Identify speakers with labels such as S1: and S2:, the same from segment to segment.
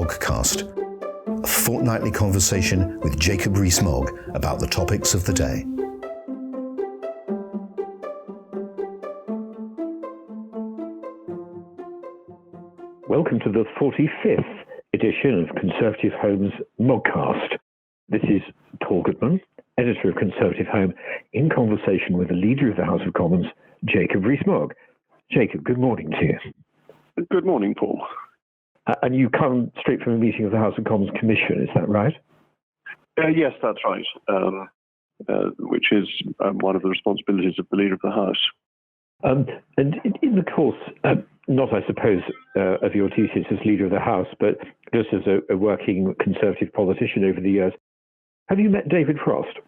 S1: Moggcast, a fortnightly conversation with Jacob Rees-Mogg about the topics of the day.
S2: Welcome to the 45th edition of Conservative Home's Moggcast. This is Paul Goodman, editor of Conservative Home, in conversation with the Leader of the House of Commons, Jacob Rees-Mogg. Jacob, good morning to you.
S3: Good morning, Paul.
S2: And you come straight from a meeting of the House of Commons Commission, is that right?
S3: Yes, that's right, which is one of the responsibilities of the Leader of the House.
S2: And in the course, not, I suppose, of your duties as Leader of the House, but just as a working Conservative politician over the years, have you met David Frost?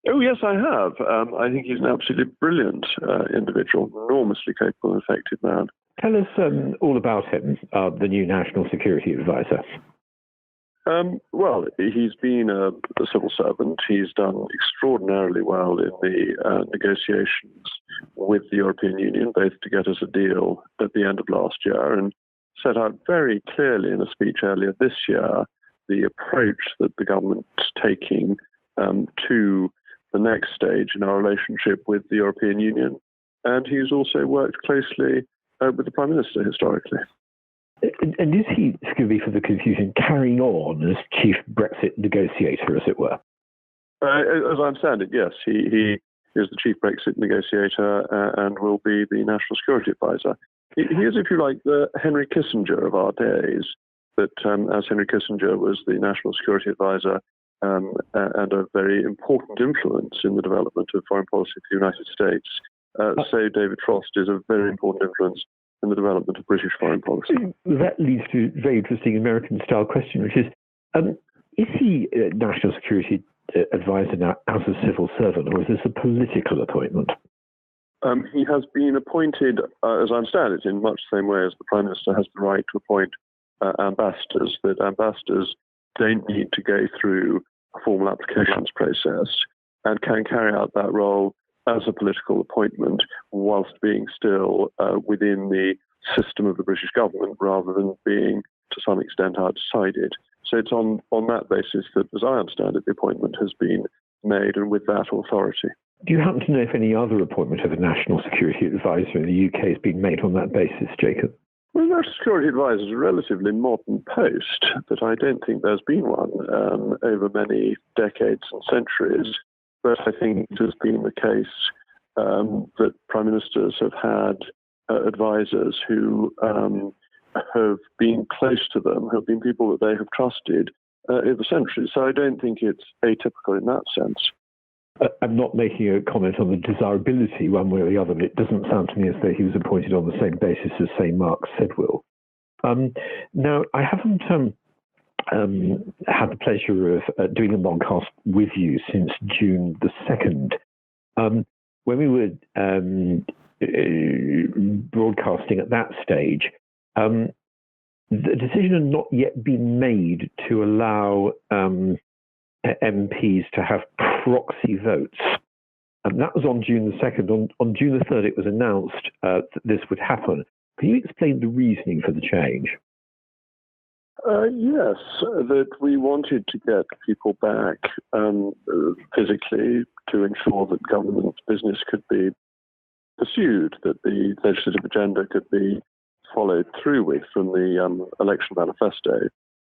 S3: Oh, yes, I have. I think he's an absolutely brilliant individual, enormously capable and effective man.
S2: Tell us all about him, the new National Security Advisor.
S3: Well, he's been a civil servant. He's done extraordinarily well in the negotiations with the European Union, both to get us a deal at the end of last year and set out very clearly in a speech earlier this year the approach that the government's taking to the next stage in our relationship with the European Union. And he's also worked closely with the Prime Minister historically.
S2: And is he, excuse me for the confusion, carrying on as chief Brexit negotiator, as it were?
S3: As I understand it, yes. He is the chief Brexit negotiator and will be the National Security Advisor. He is, if you like, the Henry Kissinger of our days, that as Henry Kissinger was the National Security Advisor and a very important influence in the development of foreign policy for the United States, so David Frost is a very important influence in the development of British foreign policy.
S2: That leads to a very interesting American-style question, which is he a National Security Advisor now as a civil servant, or is this a political appointment?
S3: He has been appointed, as I understand it, in much the same way as the Prime Minister has the right to appoint ambassadors, that ambassadors don't need to go through a formal applications process and can carry out that role as a political appointment whilst being still within the system of the British government rather than being, to some extent, outside it. So it's on that basis that, as I understand it, the appointment has been made and with that authority.
S2: Do you happen to know if any other appointment of a National Security Advisor in the UK has been made on that basis, Jacob?
S3: Well, the National Security Advisor is a relatively modern post, but I don't think there's been one over many decades and centuries. But I think it has been the case that Prime Ministers have had advisors who have been close to them, have been people that they have trusted over centuries. So I don't think it's atypical in that sense.
S2: I'm not making a comment on the desirability one way or the other, but it doesn't sound to me as though he was appointed on the same basis as, say, Mark Sedwill. Now, I haven't had the pleasure of doing a Moggcast with you since June the 2nd. When we were broadcasting at that stage, the decision had not yet been made to allow MPs to have proxy votes. And that was on June the 2nd. On June the 3rd, it was announced that this would happen. Can you explain the reasoning for the change?
S3: Yes, that we wanted to get people back physically to ensure that government business could be pursued, that the legislative agenda could be followed through with from the election manifesto.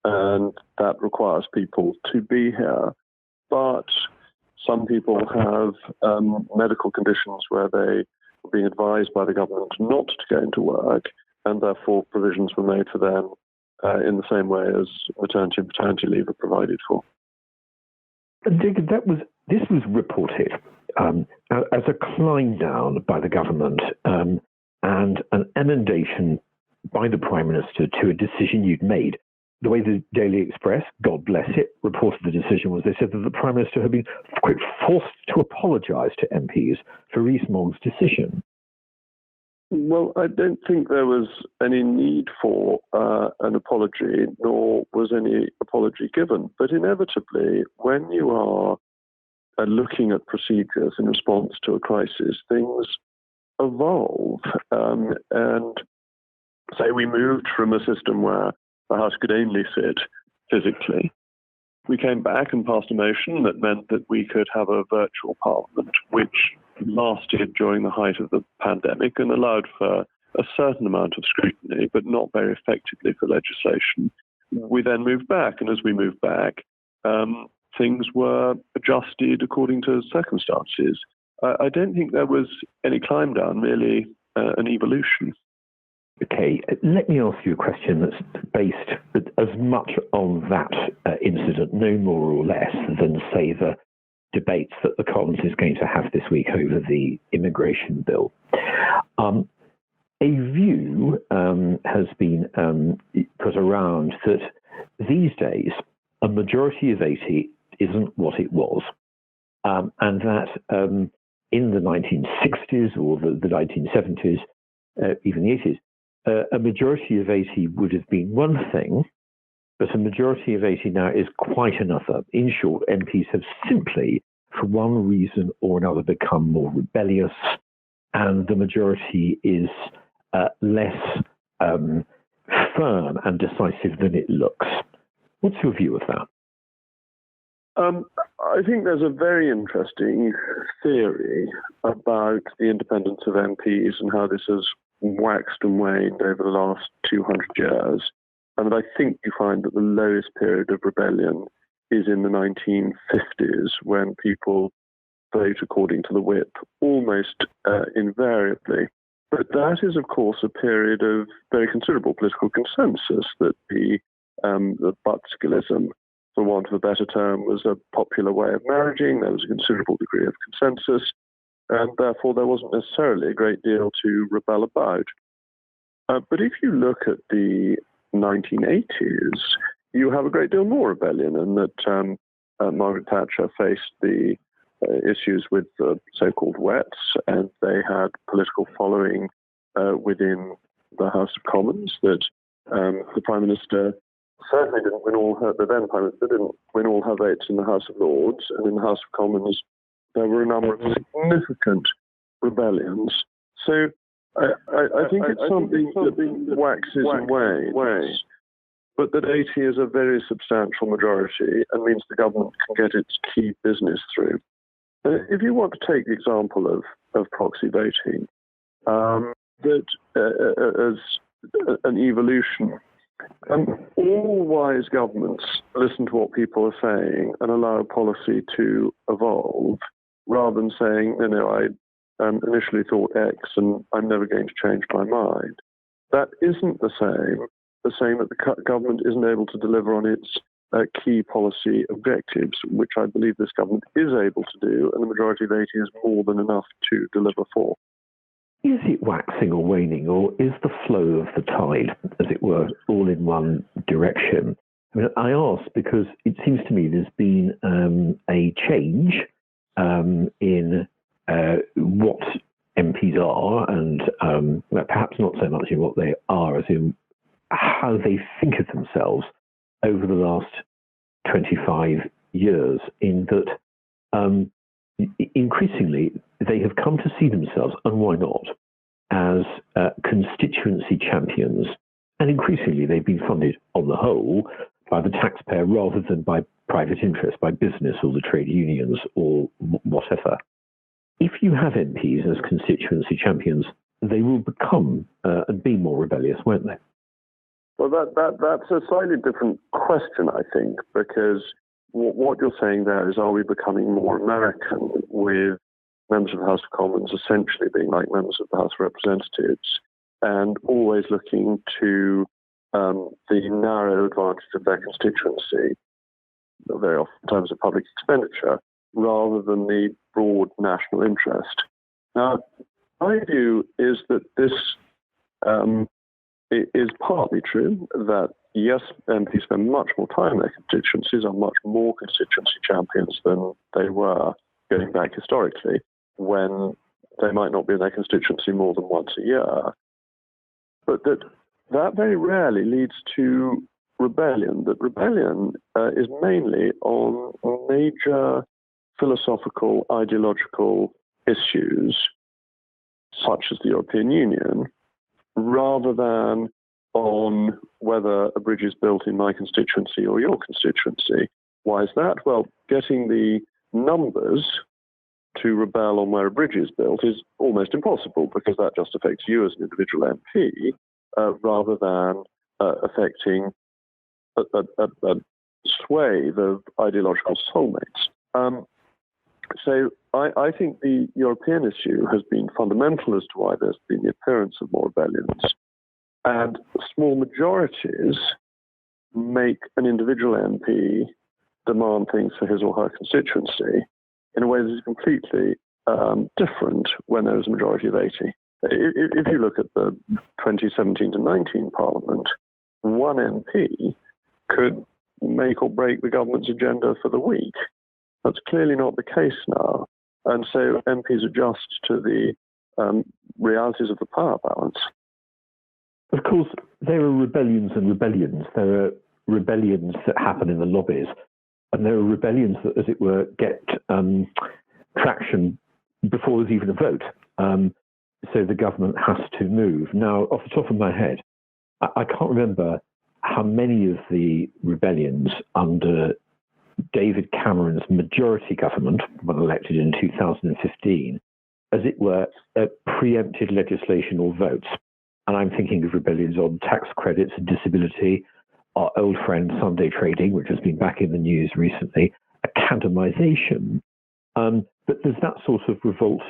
S3: And that requires people to be here. But some people have medical conditions where they are being advised by the government not to go into work, and therefore provisions were made for them in the same way as maternity and paternity leave are provided for.
S2: Jacob, this was reported as a climb down by the government and an emendation by the Prime Minister to a decision you'd made. The way the Daily Express, God bless it, reported the decision was they said that the Prime Minister had been, quote, forced to apologise to MPs for Rees-Mogg's decision.
S3: Well, I don't think there was any need for an apology, nor was any apology given. But inevitably, when you are looking at procedures in response to a crisis, things evolve. And say we moved from a system where the House could only sit physically. We came back and passed a motion that meant that we could have a virtual parliament, which lasted during the height of the pandemic and allowed for a certain amount of scrutiny, but not very effectively for legislation. We then moved back, and as we moved back, things were adjusted according to circumstances. I don't think there was any climb down, merely an evolution.
S2: Okay, let me ask you a question that's based as much on that incident, no more or less, than, say, the debates that the Commons is going to have this week over the immigration bill. A view has been put around that these days a majority of 80 isn't what it was, and that in the 1960s or the 1970s, even the 80s, a majority of 80 would have been one thing, but a majority of 80 now is quite another. In short, MPs have simply, for one reason or another, become more rebellious, and the majority is less firm and decisive than it looks. What's your view of that?
S3: I think there's a very interesting theory about the independence of MPs and how this has waxed and waned over the last 200 years. And I think you find that the lowest period of rebellion is in the 1950s, when people vote according to the whip almost invariably. But that is, of course, a period of very considerable political consensus that the Buttskillism, for want of a better term, was a popular way of managing. There was a considerable degree of consensus, and therefore there wasn't necessarily a great deal to rebel about. But if you look at the 1980s, you have a great deal more rebellion, and that Margaret Thatcher faced the issues with the so-called wets, and they had political following within the House of Commons, that the Prime Minister certainly didn't win all her, the then Prime Minister didn't win all her votes in the House of Lords, and in the House of Commons there were a number of significant rebellions. So I think it's something that waxes and wanes, but that 80 is a very substantial majority and means the government can get its key business through. If you want to take the example of proxy voting, that as an evolution, all wise governments listen to what people are saying and allow policy to evolve, rather than saying, I initially thought X and I'm never going to change my mind. That isn't the same that the government isn't able to deliver on its key policy objectives, which I believe this government is able to do, and the majority of 80 is more than enough to deliver for.
S2: Is it waxing or waning, or is the flow of the tide, as it were, all in one direction? I mean, I ask because it seems to me there's been a change in what MPs are, and perhaps not so much in what they are as in how they think of themselves over the last 25 years, in that increasingly they have come to see themselves, and why not, as constituency champions. And increasingly they've been funded, on the whole, by the taxpayer rather than by private interest, by business or the trade unions or whatever. If you have MPs as constituency champions, they will become and be more rebellious, won't they?
S3: Well, that's a slightly different question, I think, because what you're saying there is, are we becoming more American, with members of the House of Commons essentially being like members of the House of Representatives and always looking to the narrow advantage of their constituency, very often in terms of public expenditure, rather than the broad national interest. Now, my view is that this is partly true, that yes, MPs spend much more time in their constituencies, are much more constituency champions than they were going back historically, when they might not be in their constituency more than once a year. But that very rarely leads to rebellion. That rebellion is mainly on major philosophical, ideological issues, such as the European Union, rather than on whether a bridge is built in my constituency or your constituency. Why is that? Well, getting the numbers to rebel on where a bridge is built is almost impossible, because that just affects you as an individual MP rather than affecting a swathe of ideological soulmates. So I think the European issue has been fundamental as to why there's been the appearance of more rebellions. And small majorities make an individual MP demand things for his or her constituency in a way that is completely different when there is a majority of 80. If you look at the 2017 to 19 Parliament, one MP could make or break the government's agenda for the week. That's clearly not the case now. And so MPs adjust to the realities of the power balance.
S2: Of course, there are rebellions and rebellions. There are rebellions that happen in the lobbies, and there are rebellions that, as it were, get traction before there's even a vote. So the government has to move. Now, off the top of my head, I can't remember how many of the rebellions under David Cameron's majority government, when elected in 2015, as it were, preempted legislation or votes. And I'm thinking of rebellions on tax credits and disability, our old friend Sunday trading, which has been back in the news recently, academization. But there's that sort of revolt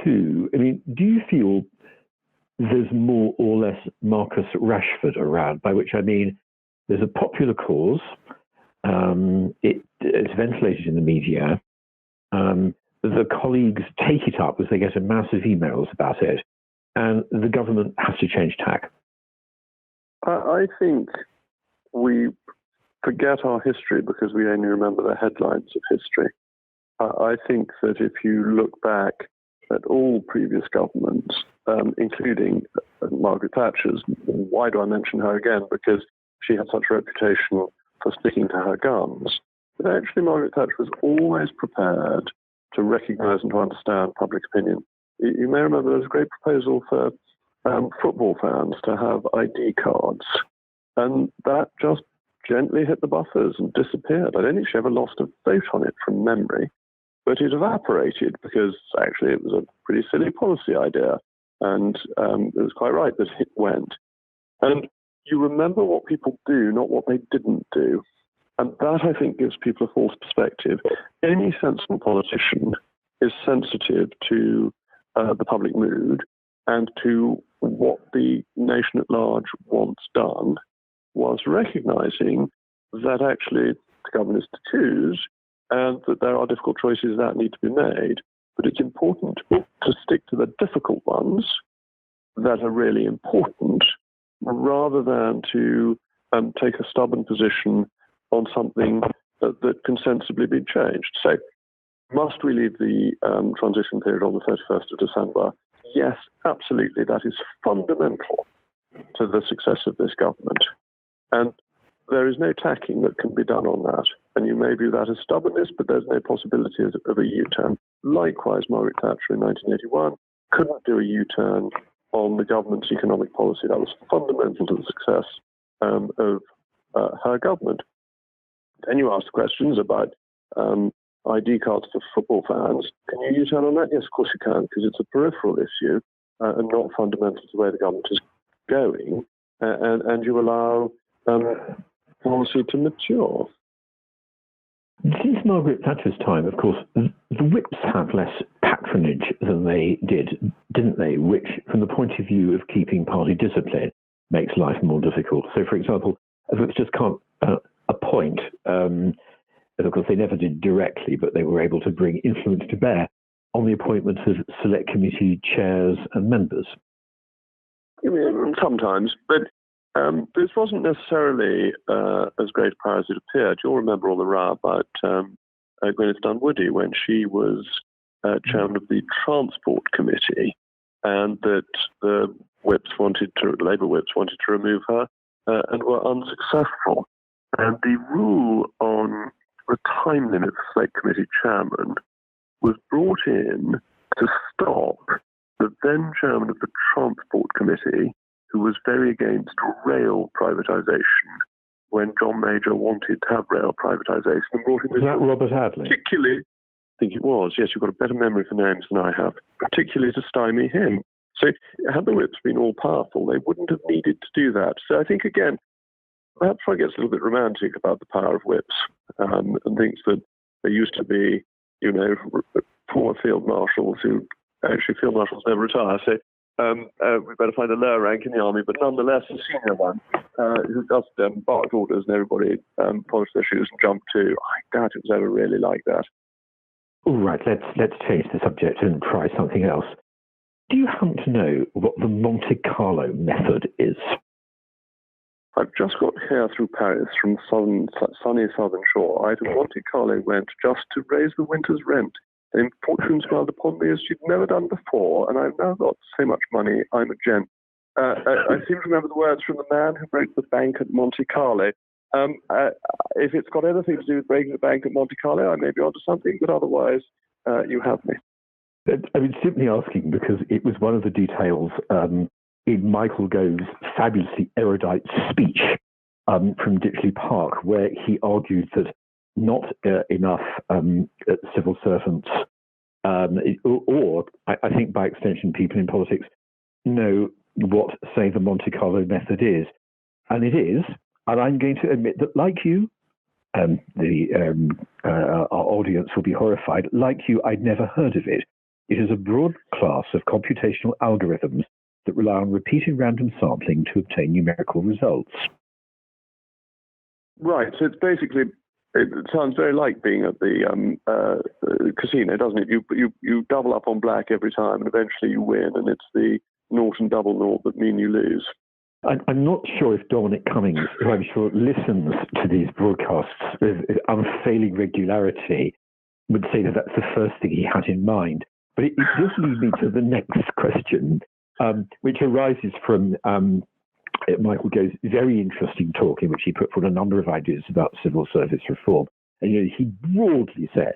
S2: too. I mean, do you feel there's more or less Marcus Rashford around, by which I mean there's a popular cause, it's ventilated in the media, the colleagues take it up as they get a mass of emails about it, and the government has to change tack?
S3: I think we forget our history because we only remember the headlines of history. I think that if you look back at all previous governments, including Margaret Thatcher's, why do I mention her again? Because she had such a reputation for sticking to her guns. But actually, Margaret Thatcher was always prepared to recognise and to understand public opinion. You may remember there was a great proposal for football fans to have ID cards, and that just gently hit the buffers and disappeared. I don't think she ever lost a vote on it from memory, but it evaporated because actually it was a pretty silly policy idea, and it was quite right that it went. And you remember what people do, not what they didn't do. And that, I think, gives people a false perspective. Any sensible politician is sensitive to the public mood and to what the nation at large wants done, whilst recognising that actually the government is to choose and that there are difficult choices that need to be made. But it's important to stick to the difficult ones that are really important, rather than to take a stubborn position on something that can sensibly be changed. So, must we leave the transition period on the 31st of December? Yes, absolutely. That is fundamental to the success of this government. And there is no tacking that can be done on that. And you may view that as stubbornness, but there's no possibility of a U-turn. Likewise, Margaret Thatcher in 1981 couldn't do a U-turn on the government's economic policy. That was fundamental to the success of her government. Then you asked questions about ID cards for football fans. Can you U-turn on that? Yes, of course you can, because it's a peripheral issue and not fundamental to the way the government is going. And you allow policy to mature.
S2: Since Margaret Thatcher's time, of course, the whips have less patronage than they did, didn't they? Which, from the point of view of keeping party discipline, makes life more difficult. So, for example, whips just can't appoint. Of course, they never did directly, but they were able to bring influence to bear on the appointments of select committee chairs and members.
S3: Sometimes, but this wasn't necessarily as great a power as it appeared. You'll remember all the row about Gwyneth Dunwoody when she was chairman of the Transport Committee, and that the Labour whips wanted to remove her and were unsuccessful. And the rule on the time limit for select committee chairman was brought in to stop the then chairman of the Transport Committee who was very against rail privatisation when John Major wanted to have rail privatisation and brought him.
S2: Was that Robert Hadley?
S3: Particularly, I think it was. Yes, you've got a better memory for names than I have. Particularly to stymie him. So had the whips been all powerful, they wouldn't have needed to do that. So I think, again, perhaps I get a little bit romantic about the power of whips and thinks that there used to be, former field marshals who actually field marshals never retire. So we better find a lower rank in the army, but nonetheless a senior one who just barked orders and everybody polished their shoes and jumped to. I doubt it was ever really like that.
S2: All right, let's change the subject and try something else. Do you happen to know what the Monte Carlo method is?
S3: I've just got here through Paris from the sunny southern shore. I to Monte Carlo went just to raise the winter's rent. Then fortune smiled upon me as she'd never done before, and I've now got so much money, I'm a gent. I seem to remember the words from the man who broke the bank at Monte Carlo. If it's got anything to do with breaking the bank at Monte Carlo, I may be onto something, but otherwise, you have me.
S2: I mean, simply asking because it was one of the details in Michael Gove's fabulously erudite speech from Ditchley Park, where he argued that not enough civil servants, or I think by extension people in politics, know what, say, the Monte Carlo method is. And it is, and I'm going to admit that, like you, our audience will be horrified, like you, I'd never heard of it. It is a broad class of computational algorithms that rely on repeated random sampling to obtain numerical results.
S3: Right, so it's basically, it sounds very like being at the casino, doesn't it? You double up on black every time and eventually you win, and it's the naught and double naught that mean you lose.
S2: I'm not sure if Dominic Cummings, who I'm sure listens to these broadcasts with unfailing regularity, would say that that's the first thing he had in mind. But it does lead me to the next question, which arises from Michael Gove's very interesting talk in which he put forward a number of ideas about civil service reform. And he broadly said,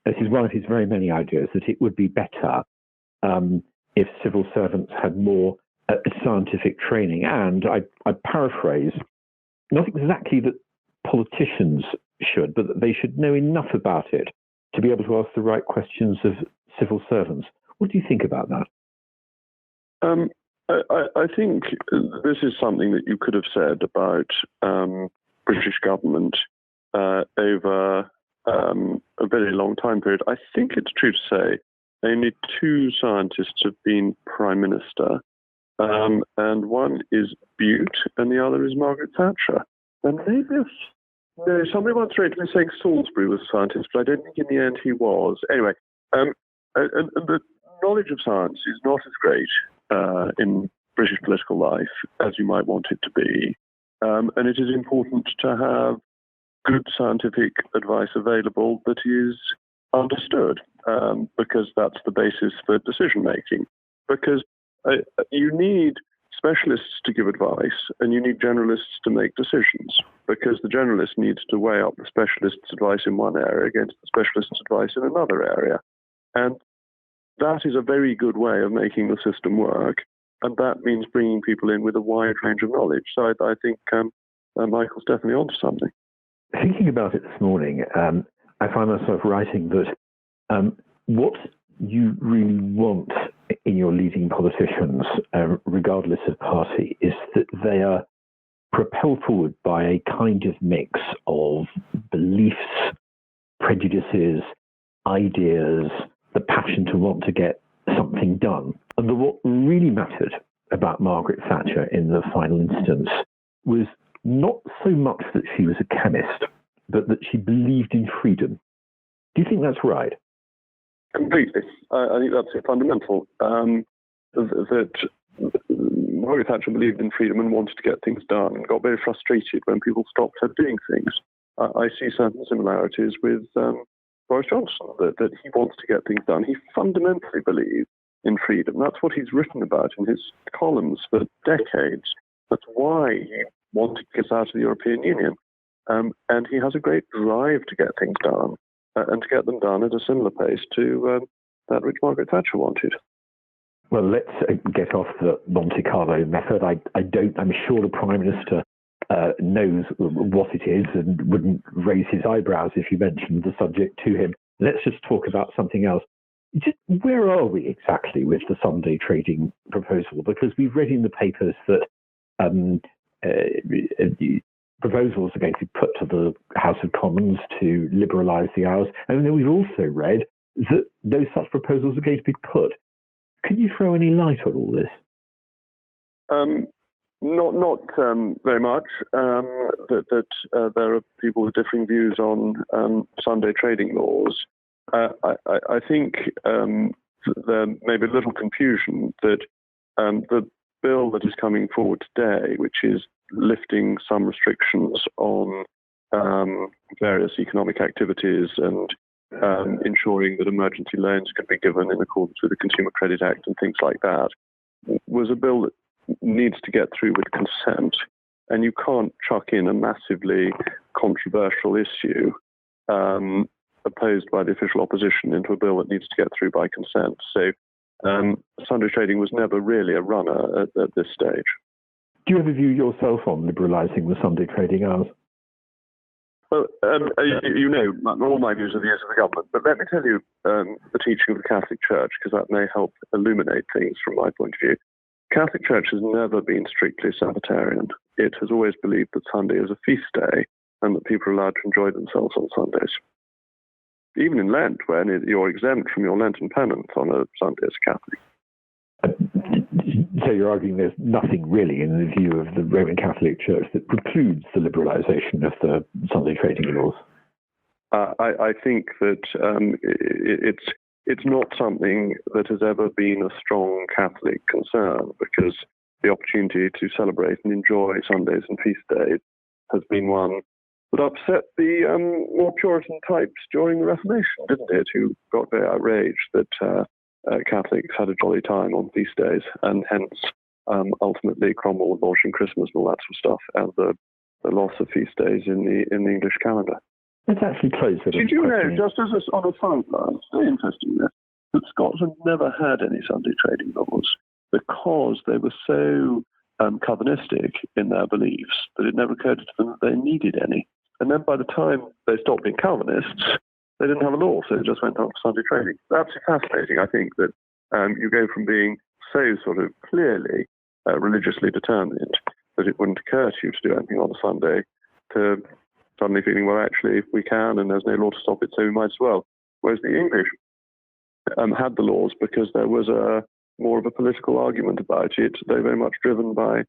S2: this is one of his very many ideas, that it would be better if civil servants had more scientific training. And I paraphrase, not exactly that politicians should, but that they should know enough about it to be able to ask the right questions of civil servants. What do you think about that?
S3: I think this is something that you could have said about British government over a very long time period. I think it's true to say only two scientists have been Prime Minister, and one is Bute and the other is Margaret Thatcher. And maybe somebody once wrote to me saying Salisbury was a scientist, but I don't think in the end he was. Anyway, and the knowledge of science is not as great in British political life as you might want it to be. And it is important to have good scientific advice available that is understood, because that's the basis for decision making. Because you need specialists to give advice and you need generalists to make decisions, because the generalist needs to weigh up the specialist's advice in one area against the specialist's advice in another area. And that is a very good way of making the system work. And that means bringing people in with a wide range of knowledge. So I think Michael's definitely onto something.
S2: Thinking about it this morning, I find myself writing that what you really want in your leading politicians, regardless of party, is that they are propelled forward by a kind of mix of beliefs, prejudices, ideas, the passion to want to get something done. And what really mattered about Margaret Thatcher in the final instance was not so much that she was a chemist, but that she believed in freedom. Do you think that's right?
S3: Completely. I think that's fundamental. That Margaret Thatcher believed in freedom and wanted to get things done and got very frustrated when people stopped her doing things. I see certain similarities with Boris Johnson, that he wants to get things done. He fundamentally believes in freedom. That's what he's written about in his columns for decades. That's why he wanted to get out of the European Union. And he has a great drive to get things done, and to get them done at a similar pace to that which Margaret Thatcher wanted.
S2: Well, let's get off the Monte Carlo method. I'm sure the Prime Minister knows what it is and wouldn't raise his eyebrows if you mentioned the subject to him. Let's just talk about something else. Where are we exactly with the Sunday trading proposal? Because we've read in the papers that proposals are going to be put to the House of Commons to liberalise the hours. And then we've also read that no such proposals are going to be put. Can you throw any light on all this?
S3: Not very much. That there are people with differing views on Sunday trading laws. I think there may be a little confusion that the bill that is coming forward today, which is lifting some restrictions on various economic activities and ensuring that emergency loans can be given in accordance with the Consumer Credit Act and things like that, was a bill that needs to get through with consent. And you can't chuck in a massively controversial issue opposed by the official opposition into a bill that needs to get through by consent. So Sunday trading was never really a runner at this stage.
S2: Do you have a view yourself on liberalising the Sunday trading hours?
S3: Well, you know, all my views are the views of the government, but let me tell you the teaching of the Catholic Church, because that may help illuminate things from my point of view. The Catholic Church has never been strictly Sabbatarian. It has always believed that Sunday is a feast day and that people are allowed to enjoy themselves on Sundays. Even in Lent, when you're exempt from your Lenten penance on a Sunday as a Catholic.
S2: So you're arguing there's nothing really in the view of the Roman Catholic Church that precludes the liberalisation of the Sunday trading laws?
S3: I think that it's not something that has ever been a strong Catholic concern, because the opportunity to celebrate and enjoy Sundays and feast days has been one that upset the more Puritan types during the Reformation, didn't it? Who got very outraged that Catholics had a jolly time on feast days, and hence ultimately Cromwell abolishing Christmas and all that sort of stuff, and the loss of feast days in the English calendar.
S2: Let's actually close with
S3: Did you know, just as on a sideline, it's very interesting that Scots had never had any Sunday trading laws because they were so Calvinistic in their beliefs that it never occurred to them that they needed any. And then by the time they stopped being Calvinists, they didn't have a law, so it just went on for Sunday trading. It's absolutely fascinating. I think that you go from being so sort of clearly religiously determined that it wouldn't occur to you to do anything on a Sunday to suddenly feeling, well, actually, if we can and there's no law to stop it, so we might as well. Whereas the English had the laws because there was more of a political argument about it. They're very much driven by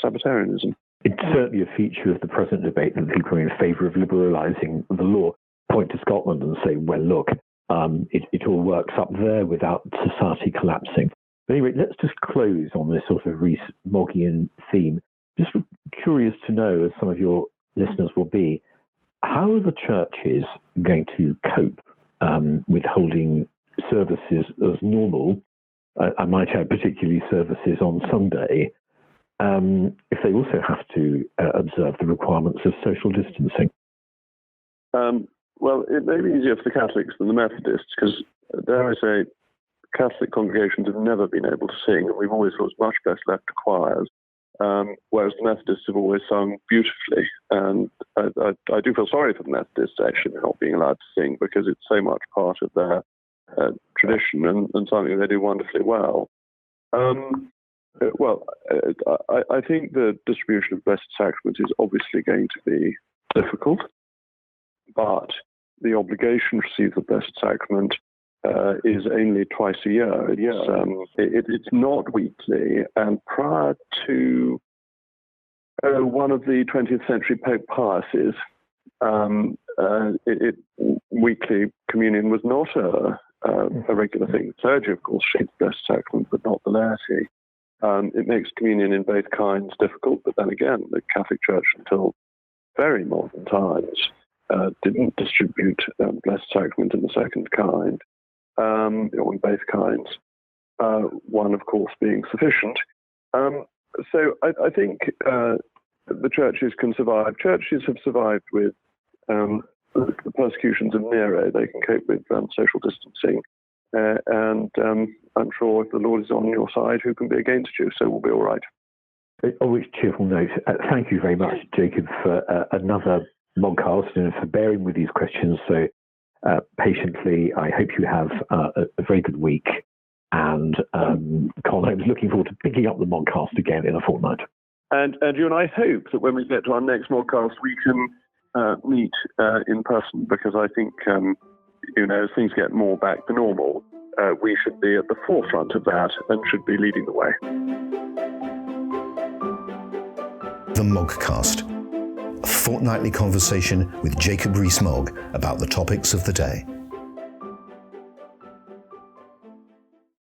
S3: Sabbatarianism.
S2: It's certainly a feature of the present debate that people are in favour of liberalising the law point to Scotland and say, well, look, it all works up there without society collapsing. But anyway, let's just close on this sort of Rees-Moggian theme. Just curious to know, as some of your listeners will be, how are the churches going to cope with holding services as normal, I might add particularly services on Sunday, if they also have to observe the requirements of social distancing?
S3: Well, it may be easier for the Catholics than the Methodists, because, dare I say, Catholic congregations have never been able to sing, and we've always thought it's much best left to choirs, whereas the Methodists have always sung beautifully. And I do feel sorry for the Methodists, actually, not being allowed to sing, because it's so much part of their tradition and something they do wonderfully well. Well, I think the distribution of Blessed Sacrament is obviously going to be difficult, but the obligation to receive the Blessed Sacrament is only twice a year. It's not weekly, and prior to one of the 20th century Pope Pius's, weekly communion was not a regular thing. The clergy, of course, received the Blessed Sacrament, but not the laity. It makes communion in both kinds difficult, but then again, the Catholic Church, until very modern times, didn't distribute Blessed Sacrament in the second kind, or in both kinds, one, of course, being sufficient. So I think the churches can survive. Churches have survived with the persecutions of Nero. They can cope with social distancing. and I'm sure if the Lord is on your side, who can be against you? So we'll be all right.
S2: Always cheerful note. Thank you very much, Jacob, for another Moggcast and for bearing with these questions so patiently. I hope you have a very good week. And Carlo, I was looking forward to picking up the Moggcast again in a fortnight.
S3: And you and I hope that when we get to our next Moggcast, we can meet in person, because I think, as things get more back to normal, we should be at the forefront of that and should be leading the way.
S1: The Moggcast, a fortnightly conversation with Jacob Rees-Mogg about the topics of the day.